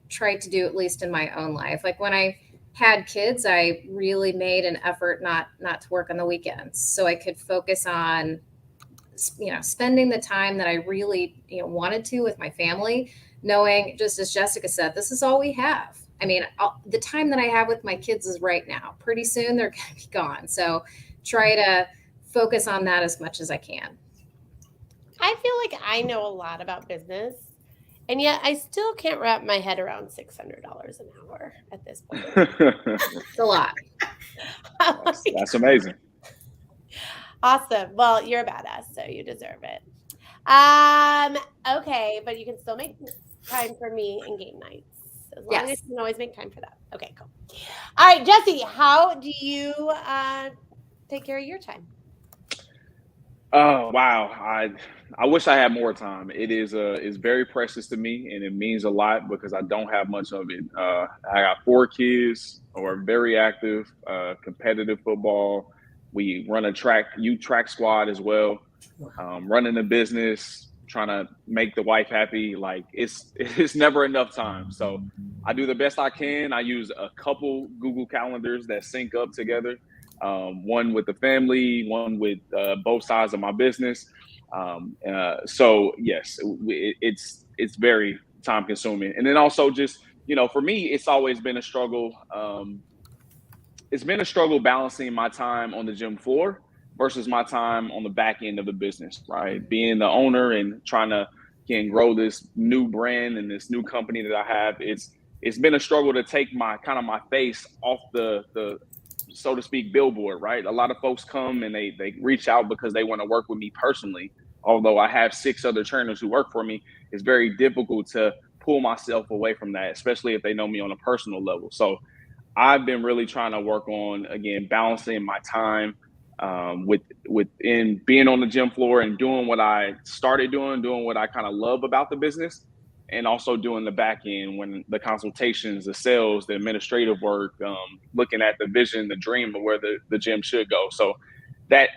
tried to do, at least in my own life. Like when I had kids, I really made an effort not to work on the weekends, so I could focus on, spending the time that I really, wanted to with my family, knowing, just as Jessica said, this is all we have. The time that I have with my kids is right now. Pretty soon they're going to be gone. So try to focus on that as much as I can. I feel like I know a lot about business, and yet I still can't wrap my head around $600 an hour at this point. It's a lot. That's amazing. Awesome. Well, you're a badass, so you deserve it. Okay, but you can still make time for me and game nights. As long as you can always make time for that. Okay, cool. All right, Jesse, how do you take care of your time? Oh, wow. I wish I had more time. It is very precious to me, and it means a lot because I don't have much of it. I got 4 kids who are very active, competitive football. We run a youth track squad as well. Running a business, trying to make the wife happy. Like it's never enough time. So I do the best I can. I use a couple Google calendars that sync up together. One with the family, one with both sides of my business. So yes, it's very time consuming. And then also just, for me, it's always been a struggle. It's been a struggle balancing my time on the gym floor versus my time on the back end of the business, right? Being the owner and trying to, again, grow this new brand and this new company that I have. It's been a struggle to take my face off the so to speak, billboard, right? A lot of folks come and they reach out because they want to work with me personally. Although I have 6 other trainers who work for me, it's very difficult to pull myself away from that, especially if they know me on a personal level. So I've been really trying to work on, again, balancing my time within being on the gym floor and doing what I started doing what I kind of love about the business, and also doing the back end, when the consultations, the sales, the administrative work, looking at the vision, the dream of where the gym should go. So that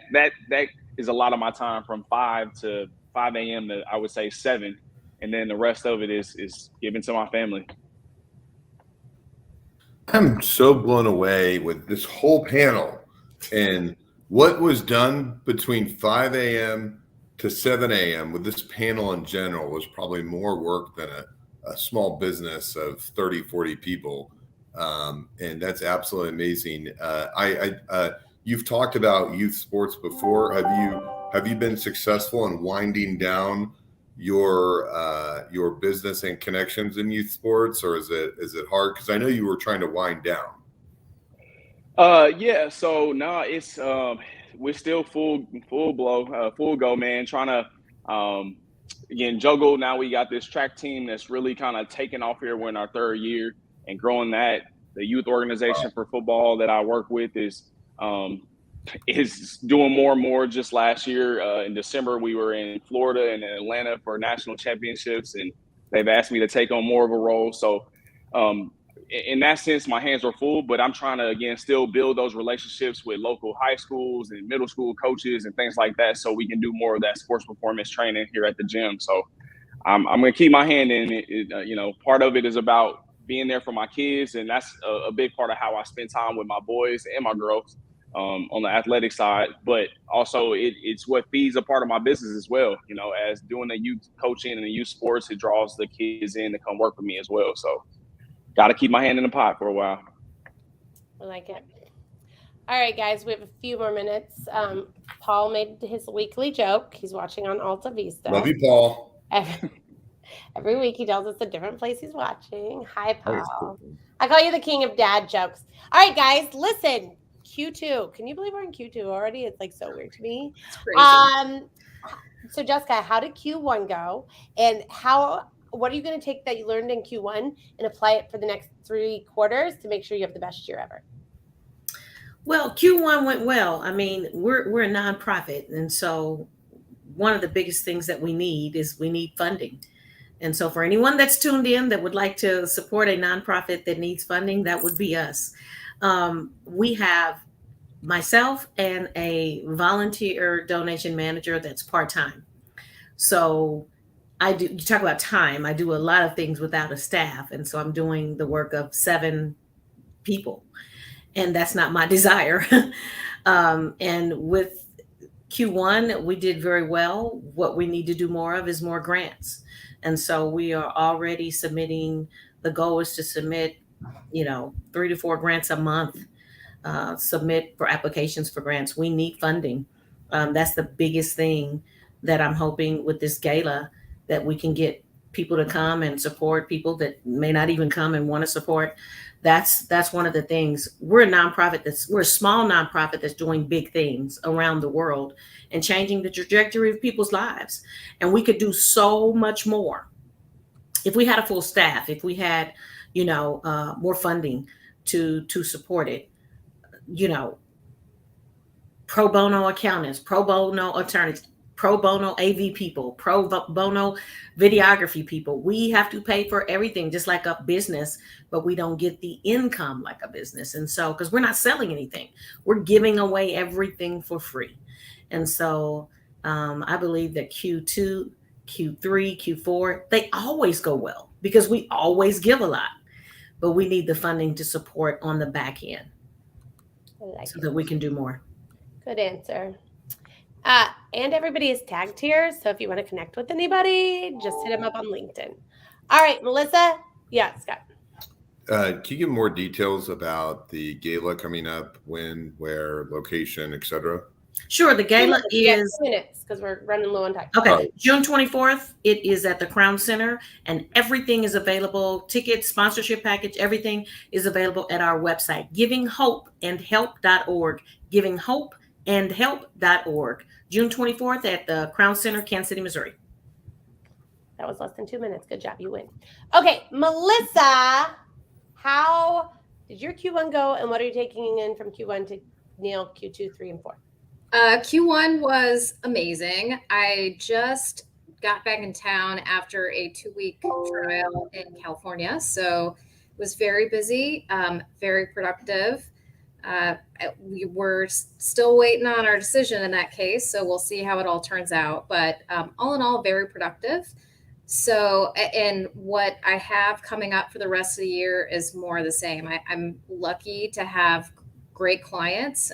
is a lot of my time, from 5 a.m. to, I would say, 7. And then the rest of it is given to my family. I'm so blown away with this whole panel and what was done between 5 a.m. to 7 a.m. with this panel in general was probably more work than a small business of 30, 40 people. And that's absolutely amazing. You've talked about youth sports before. Have you been successful in winding down your business and connections in youth sports, or is it hard? Because I know you were trying to wind down. Yeah. So no, it's we're still full go, man. Trying to again juggle. Now we got this track team that's really kind of taking off here. We're in our 3rd year and growing that. The youth organization for football that I work with is doing more and more. Just last year in December, we were in Florida and in Atlanta for national championships, and they've asked me to take on more of a role. So in that sense, my hands are full, but I'm trying to, again, still build those relationships with local high schools and middle school coaches and things like that, so we can do more of that sports performance training here at the gym. So I'm going to keep my hand in it. Part of it is about being there for my kids, and that's a big part of how I spend time with my boys and my girls on the athletic side. But also it's what feeds a part of my business as well. As doing the youth coaching and the youth sports, it draws the kids in to come work with me as well. So got to keep my hand in the pot for a while. I like it. All right, guys, we have a few more minutes. Paul made his weekly joke. He's watching on Alta Vista. Love you, Paul. Every week he tells us a different place he's watching. Hi, Paul. I call you the king of dad jokes. All right, guys, listen. Q2. Can you believe we're in Q2 already? It's like so weird to me. It's crazy. So Jessica, how did Q1 go? And what are you going to take that you learned in Q1 and apply it for the next 3 quarters to make sure you have the best year ever? Well, Q1 went well. I mean, we're a nonprofit, and so one of the biggest things that we need funding. And so for anyone that's tuned in that would like to support a nonprofit that needs funding, that would be us. We have myself and a volunteer donation manager that's part-time. So you talk about time, I do a lot of things without a staff. And so I'm doing the work of 7 people. And that's not my desire. And with Q1, we did very well. What we need to do more of is more grants. And so we are already submitting. The goal is to submit, 3 to 4 grants a month, submit for applications for grants. We need funding. That's the biggest thing that I'm hoping with this gala, that we can get people to come and support people that may not even come and want to support. That's one of the things. We're a small nonprofit that's doing big things around the world and changing the trajectory of people's lives. And we could do so much more if we had a full staff, if we had, more funding to support it. Pro bono accountants, pro bono attorneys, pro bono AV people, pro bono videography people. We have to pay for everything just like a business, but we don't get the income like a business. And so, because we're not selling anything, we're giving away everything for free. And so I believe that Q2, Q3, Q4, they always go well because we always give a lot, but we need the funding to support on the back end so that we can do more. Good answer. And everybody is tagged here. So if you want to connect with anybody, just hit them up on LinkedIn. All right, Melissa. Yeah, Scott. Can you give more details about the gala coming up? When, where, location, etc.? Sure. The gala is 2 minutes because we're running low on time. Okay. June 24th. It is at the Crown Center, and everything is available. Tickets, sponsorship package, everything is available at our website, givinghopeandhelp.org. Givinghopeandhelp.org. June 24th at the Crown Center, Kansas City, Missouri. That was less than 2 minutes. Good job. You win. Okay, Melissa, how did your Q1 go, and what are you taking in from Q1 to nail Q2, 3, and 4? Q1 was amazing. I just got back in town after a 2-week trial in California. So it was very busy, very productive. We were still waiting on our decision in that case. So we'll see how it all turns out. But all in all, very productive. So, and what I have coming up for the rest of the year is more of the same. I'm lucky to have great clients,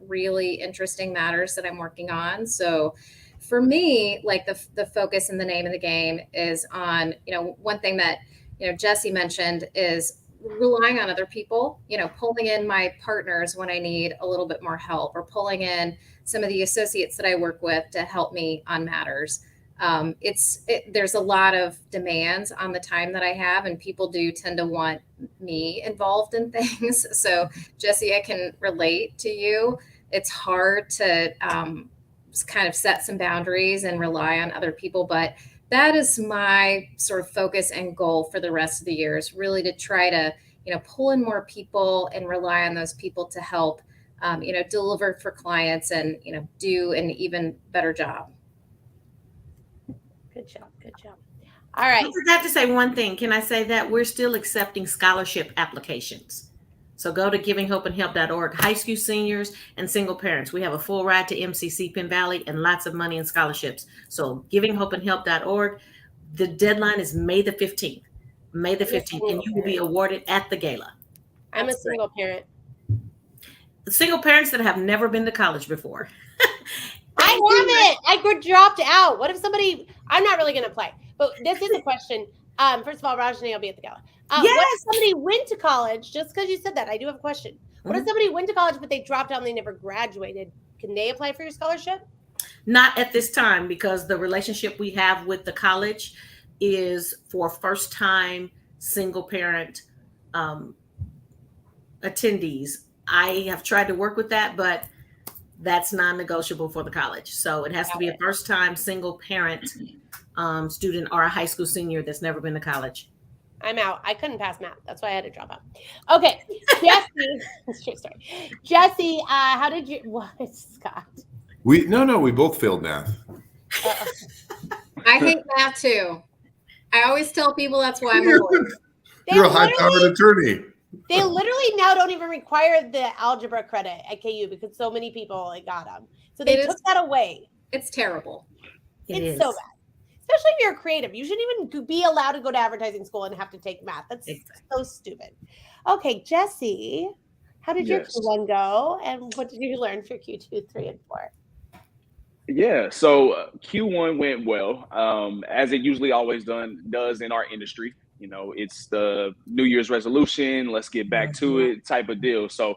really interesting matters that I'm working on. So for me, like the focus and the name of the game is on, one thing that, Jesse mentioned is relying on other people, pulling in my partners when I need a little bit more help, or pulling in some of the associates that I work with to help me on matters. There's a lot of demands on the time that I have, and people do tend to want me involved in things. So Jesse, I can relate to you. It's hard to kind of set some boundaries and rely on other people, but that is my sort of focus and goal for the rest of the year, is really to try to, pull in more people and rely on those people to help, deliver for clients and, do an even better job. Good job. Good job. All right. I forgot to say one thing. Can I say that we're still accepting scholarship applications? So go to givinghopeandhelp.org. High school seniors and single parents. We have a full ride to MCC Penn Valley and lots of money in scholarships. So givinghopeandhelp.org. The deadline is May the 15th. May the 15th, and you will be awarded at the gala. I'm a single parent. Single parents that have never been to college before. I haven't. I dropped out. What if somebody? I'm not really going to play, but this is a question. First of all, Rajani will be at the gala. Yes. What if somebody went to college? Just because you said that, I do have a question. What if somebody went to college but they dropped out and they never graduated? Can they apply for your scholarship? Not at this time, because the relationship we have with the college is for first-time single parent attendees. I have tried to work with that, but that's non-negotiable for the college. So it has to be a first-time single parent student or a high school senior that's never been to college. I'm out. I couldn't pass math. That's why I had to drop out. Okay, Jesse. True story. Jesse, how did you? What, Scott? We both failed math. I hate math too. I always tell people that's why I'm a lawyer. You're a high-powered attorney. They literally now don't even require the algebra credit at KU because so many people got them. So they took that away. It's terrible. It's so bad. Especially if you're creative. You shouldn't even be allowed to go to advertising school and have to take math. That's so stupid. Okay, Jesse, how did your Q1 go? And what did you learn for Q2, 3, and 4? Yeah, so Q1 went well, as it usually always does in our industry. You know, it's the New Year's resolution, let's get back to it type of deal. So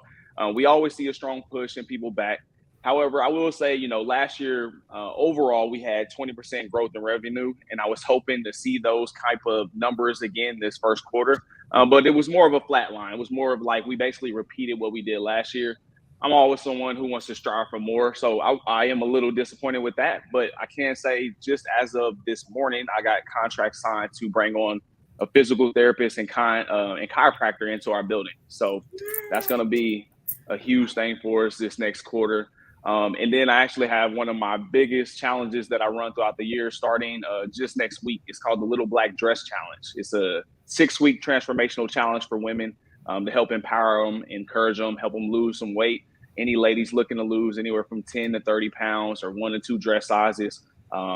we always see a strong push and people back. However, I will say, last year, overall, we had 20% growth in revenue, and I was hoping to see those type of numbers again this first quarter. But it was more of a flat line. It was more of like we basically repeated what we did last year. I'm always someone who wants to strive for more. So I am a little disappointed with that. But I can say just as of this morning, I got contracts signed to bring on a physical therapist and chiropractor into our building. So that's going to be a huge thing for us this next quarter. And then I actually have one of my biggest challenges that I run throughout the year starting just next week. It's called the Little Black Dress Challenge. It's a 6-week transformational challenge for women to help empower them, encourage them, help them lose some weight. Any ladies looking to lose anywhere from 10 to 30 pounds or 1 to 2 dress sizes.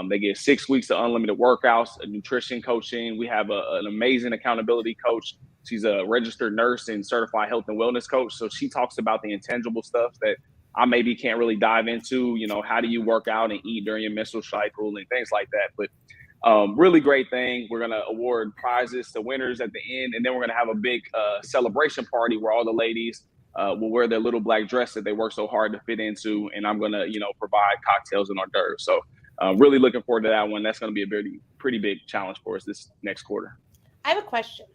They get 6 weeks of unlimited workouts, nutrition coaching. We have an amazing accountability coach. She's a registered nurse and certified health and wellness coach. So she talks about the intangible stuff that I maybe can't really dive into, how do you work out and eat during your menstrual cycle and things like that. But really great thing. We're going to award prizes to winners at the end. And then we're going to have a big celebration party where all the ladies will wear their little black dress that they work so hard to fit into. And I'm going to, provide cocktails and hors d'oeuvres. So really looking forward to that one. That's going to be a pretty big challenge for us this next quarter. I have a question.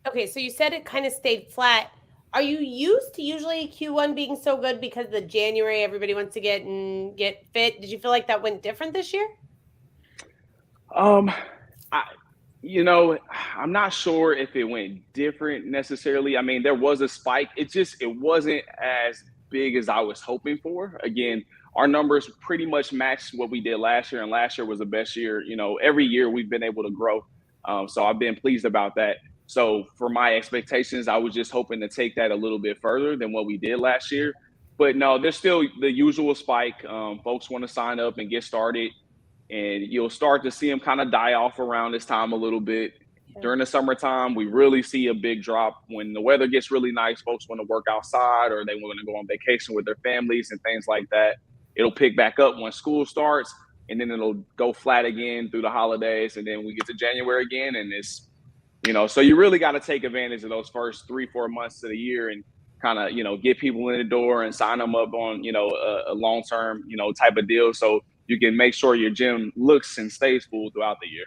Okay, so you said it kind of stayed flat. Are you used to usually Q1 being so good because the January everybody wants to get fit? Did you feel like that went different this year? I'm not sure if it went different necessarily. I mean, there was a spike. It wasn't as big as I was hoping for. Again, our numbers pretty much matched what we did last year, and last year was the best year. Every year we've been able to grow. So I've been pleased about that. So for my expectations, I was just hoping to take that a little bit further than what we did last year. But no, there's still the usual spike. Folks want to sign up and get started, and you'll start to see them kind of die off around this time a little bit. During the summertime, we really see a big drop. When the weather gets really nice, folks want to work outside or they want to go on vacation with their families and things like that. It'll pick back up when school starts, and then it'll go flat again through the holidays. And then we get to January again, and it's, so you really got to take advantage of those first 3-4 months of the year and kind of, get people in the door and sign them up on, a long-term, type of deal. So you can make sure your gym looks and stays full throughout the year.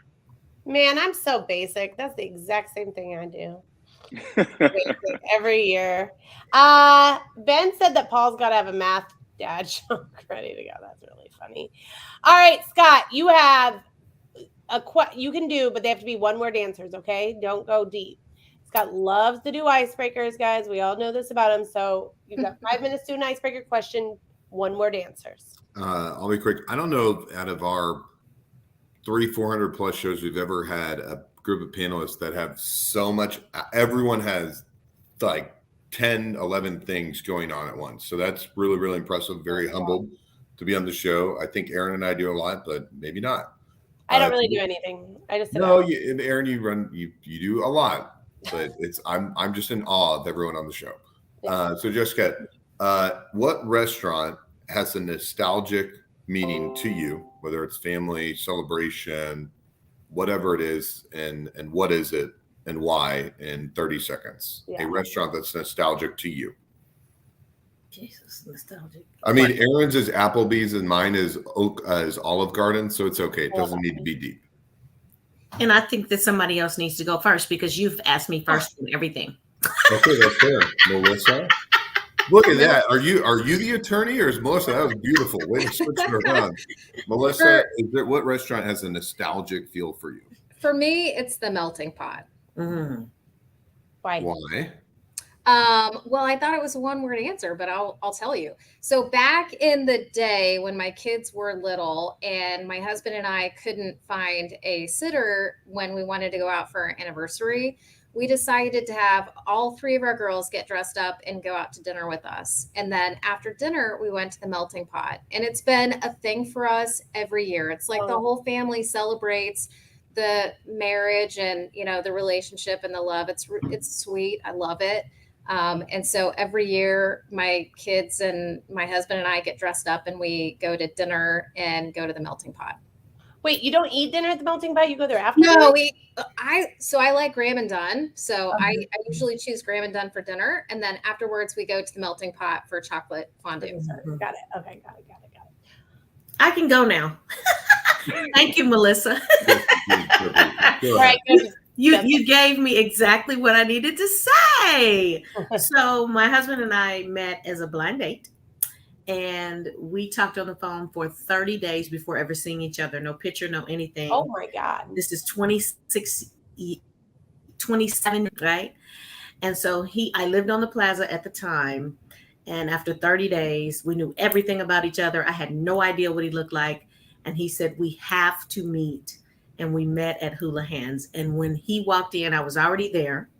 Man, I'm so basic. That's the exact same thing I do. Every year. Ben said that Paul's got to have a math dad joke ready to go. That's really funny. All right, Scott, you have you can do, but they have to be one-word answers, okay? Don't go deep. Scott loves to do icebreakers, guys. We all know this about him. So you've got 5 minutes to do an icebreaker question, one-word answers. I'll be quick. I don't know out of our 400 plus shows we've ever had a group of panelists that have so much. Everyone has like 10, 11 things going on at once. So that's really, really impressive. Very humbled to be on the show. I think Aaron and I do a lot, but maybe not. I don't really do anything. I just Aaron, you do a lot, but I'm just in awe of everyone on the show. So Jessica, what restaurant has a nostalgic meaning to you, whether it's family, celebration, whatever it is, and what is it and why in 30 seconds. Yeah. A restaurant that's nostalgic to you. Jesus, nostalgic. I mean, Aaron's is Applebee's and mine is Olive Garden, so it's okay. It doesn't need to be deep. And I think that somebody else needs to go first because you've asked me first in everything. Okay, that's fair. Melissa, look at that. Are you the attorney or is Melissa? That was beautiful. Way to switch it around. Melissa, what restaurant has a nostalgic feel for you? For me, it's the Melting Pot. Mm-hmm. Why? Well, I thought it was a one-word answer, but I'll tell you. So back in the day when my kids were little and my husband and I couldn't find a sitter when we wanted to go out for our anniversary, we decided to have all three of our girls get dressed up and go out to dinner with us. And then after dinner, we went to the Melting Pot. And it's been a thing for us every year. It's like the whole family celebrates the marriage and, you know, the relationship and the love. It's sweet. I love it. And so every year my kids and my husband and I get dressed up and we go to dinner and go to the Melting Pot. Wait, you don't eat dinner at the Melting Pot? You go there after? No, I like Graham and Done. So I usually choose Graham and Done for dinner. And then afterwards we go to the Melting Pot for chocolate fondue. Mm-hmm. Got it. Okay. Got it. I can go now. Thank you, Melissa. All right, good. You gave me exactly what I needed to say. So my husband and I met as a blind date, and we talked on the phone for 30 days before ever seeing each other. No picture, no anything. Oh my God. This is 27, right? And so I lived on the plaza at the time. And after 30 days, we knew everything about each other. I had no idea what he looked like. And he said, we have to meet. And we met at Houlihan's. And when he walked in, I was already there.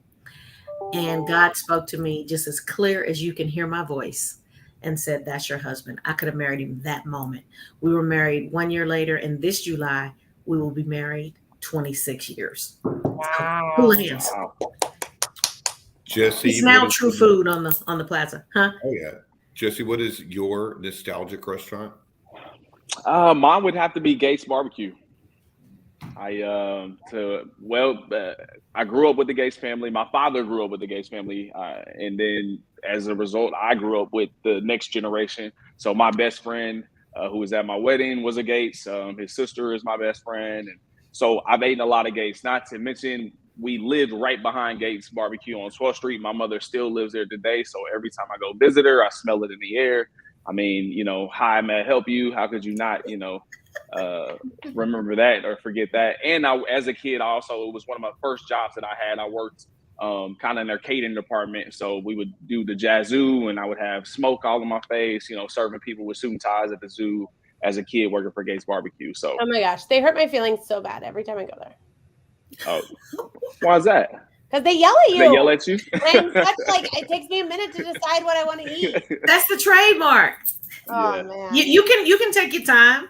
And God spoke to me just as clear as you can hear my voice and said, that's your husband. I could have married him that moment. We were married 1 year later. And this July, we will be married 26 years. Wow. So, Houlihan's. Wow. Jesse, it's now True Food on the plaza. Huh? Oh, yeah. Jesse, what is your nostalgic restaurant? Mine would have to be Gates Barbecue. I grew up with the Gates family. My father grew up with the Gates family, and then as a result, I grew up with the next generation. So my best friend, who was at my wedding, was a Gates. His sister is my best friend, and so I've eaten a lot of Gates. Not to mention, we lived right behind Gates Barbecue on 12th Street. My mother still lives there today, so every time I go visit her, I smell it in the air. I mean, you know, hi, may I help you? How could you not, you know, remember that or forget that? And as a kid, it was one of my first jobs that I had. I worked kind of in their catering department. So we would do the Jazoo and I would have smoke all on my face, you know, serving people with suit and ties at the zoo as a kid working for Gates Barbecue. So, oh my gosh, they hurt my feelings so bad every time I go there. Oh, why is that? Because they yell at you. They yell at you? And that's like, it takes me a minute to decide what I want to eat. That's the trademark. Oh, man. You can take your time.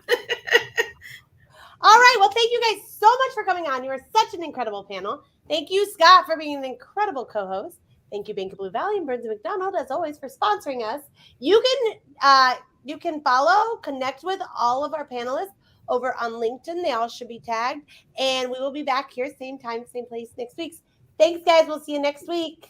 All right. Well, thank you guys so much for coming on. You are such an incredible panel. Thank you, Scott, for being an incredible co-host. Thank you, Bank of Blue Valley and Burns & McDonnell, as always, for sponsoring us. You can follow, connect with all of our panelists over on LinkedIn. They all should be tagged. And we will be back here, same time, same place next week. Thanks, guys. We'll see you next week.